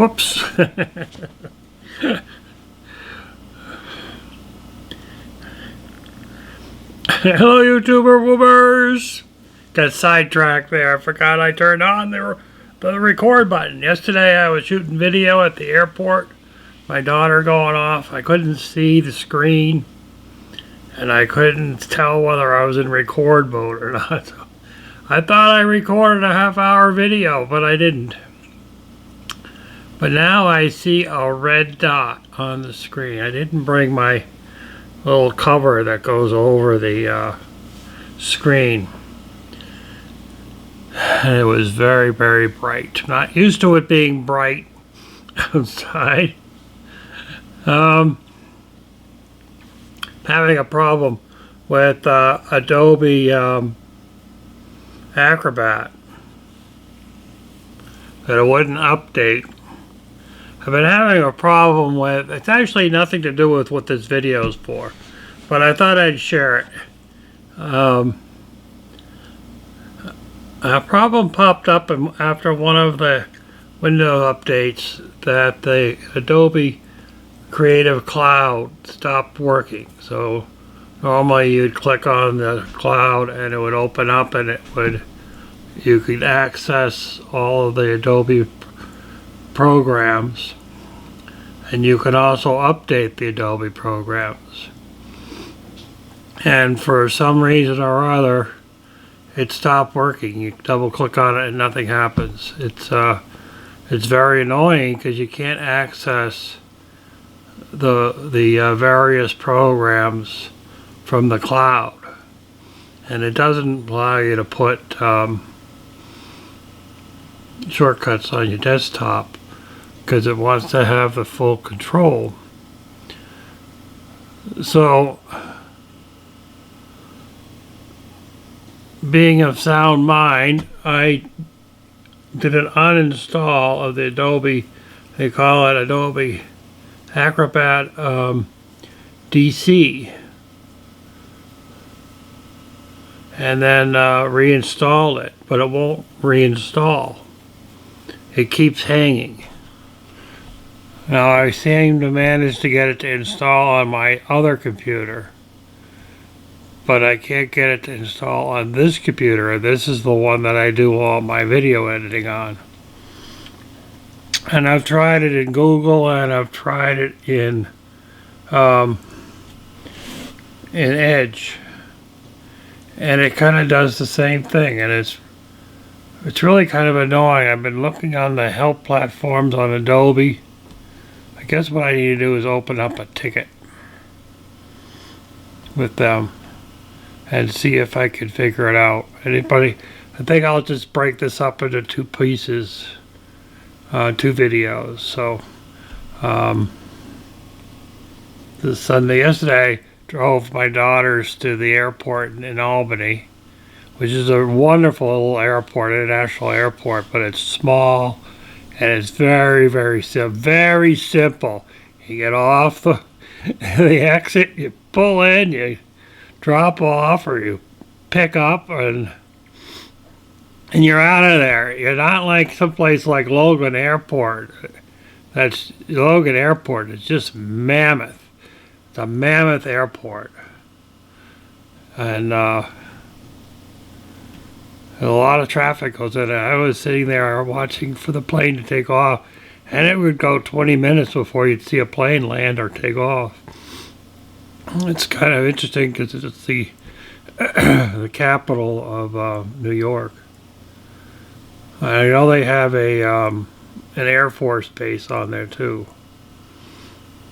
Whoops. Hello, YouTuber woobers. Got sidetracked there. I forgot I turned on the record button. Yesterday I was shooting video at the airport. My daughter going off. I couldn't see the screen, and I couldn't tell whether I was in record mode or not. So I thought I recorded a half-hour video, but I didn't. But now I see a red dot on the screen. I didn't bring my little cover that goes over the screen. And it was very, very bright. Not used to it being bright outside. Having a problem with Adobe Acrobat, that it wouldn't update. I've been having a problem with, it's actually nothing to do with what this video is for, but I thought I'd share it. A problem popped up after one of the window updates that the Adobe Creative Cloud stopped working. So normally you'd click on the cloud and it would open up, and you could access all of the Adobe programs, and you can also update the Adobe programs. And for some reason or other, it stopped working. You double click on it and nothing happens. It's very annoying because you can't access the various programs from the cloud, and it doesn't allow you to put shortcuts on your desktop because it wants to have the full control. So, being of sound mind, I did an uninstall of the Adobe, they call it Adobe Acrobat DC, and then reinstall it, but it won't reinstall. It keeps hanging. Now I seem to manage to get it to install on my other computer, but I can't get it to install on this computer. This is the one that I do all my video editing on. And I've tried it in Google, and I've tried it in Edge, and it kind of does the same thing, and it's really kind of annoying. I've been looking on the help platforms on Adobe. I guess what I need to do is open up a ticket with them and see if I can figure it out. Anybody? I think I'll just break this up into two pieces, two videos. So this Sunday, yesterday, drove my daughters to the airport in Albany, which is a wonderful little airport, international airport, but it's small and it's very, very simple. You get off the exit, you pull in, you drop off, or you pick up, and you're out of there. You're not like someplace like Logan Airport. Logan Airport is just mammoth. It's a mammoth airport. And a lot of traffic goes in it. I was sitting there watching for the plane to take off, and it would go 20 minutes before you'd see a plane land or take off. It's kind of interesting because it's the the capital of New York. I know they have an Air Force base on there too,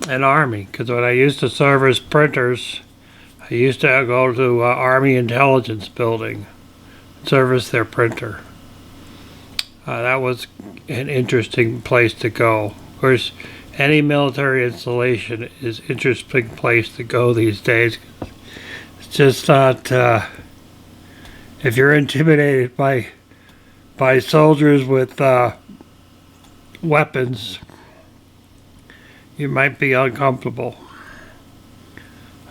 an Army. Because when I used to service printers, I used to go to Army Intelligence Building, service their printer. That was an interesting place to go. Of course, any military installation is an interesting place to go these days. It's just not, if you're intimidated by soldiers with weapons, you might be uncomfortable.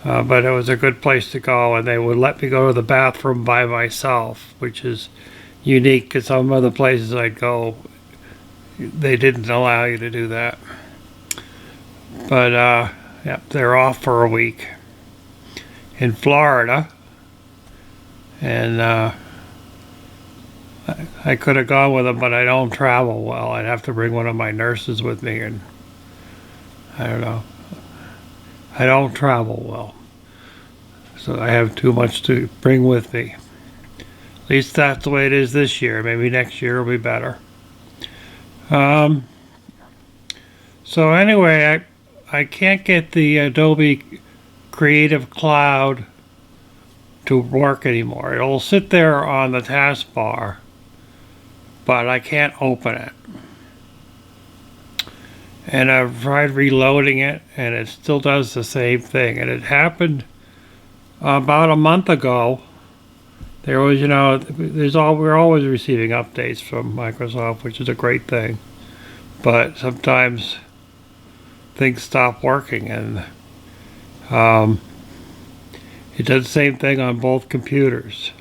But it was a good place to go, and they would let me go to the bathroom by myself, which is unique because some other places I'd go, they didn't allow you to do that. But yeah, they're off for a week in Florida, and I could have gone with them, but I don't travel well. I'd have to bring one of my nurses with me, and I don't know. I don't travel well, so I have too much to bring with me. At least that's the way it is this year. Maybe next year will be better. So anyway, I can't get the Adobe Creative Cloud to work anymore. It'll sit there on the taskbar, but I can't open it. And I've tried reloading it, and it still does the same thing. And it happened about a month ago. There was, we're always receiving updates from Microsoft, which is a great thing. But sometimes things stop working, and it does the same thing on both computers.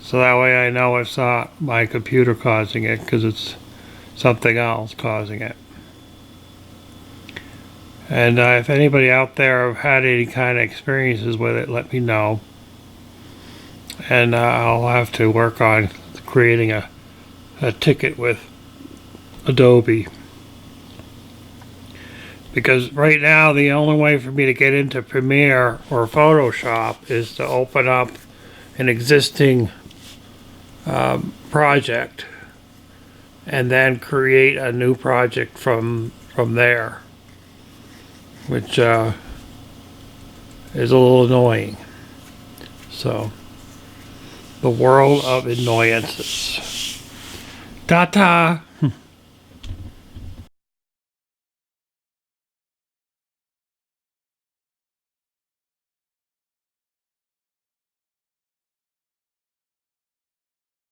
So that way I know it's not my computer causing it, because it's something else causing it. And if anybody out there have had any kind of experiences with it, let me know. And I'll have to work on creating a ticket with Adobe. Because right now the only way for me to get into Premiere or Photoshop is to open up an existing project and then create a new project from there, which is a little annoying. So, the world of annoyances. Ta-ta!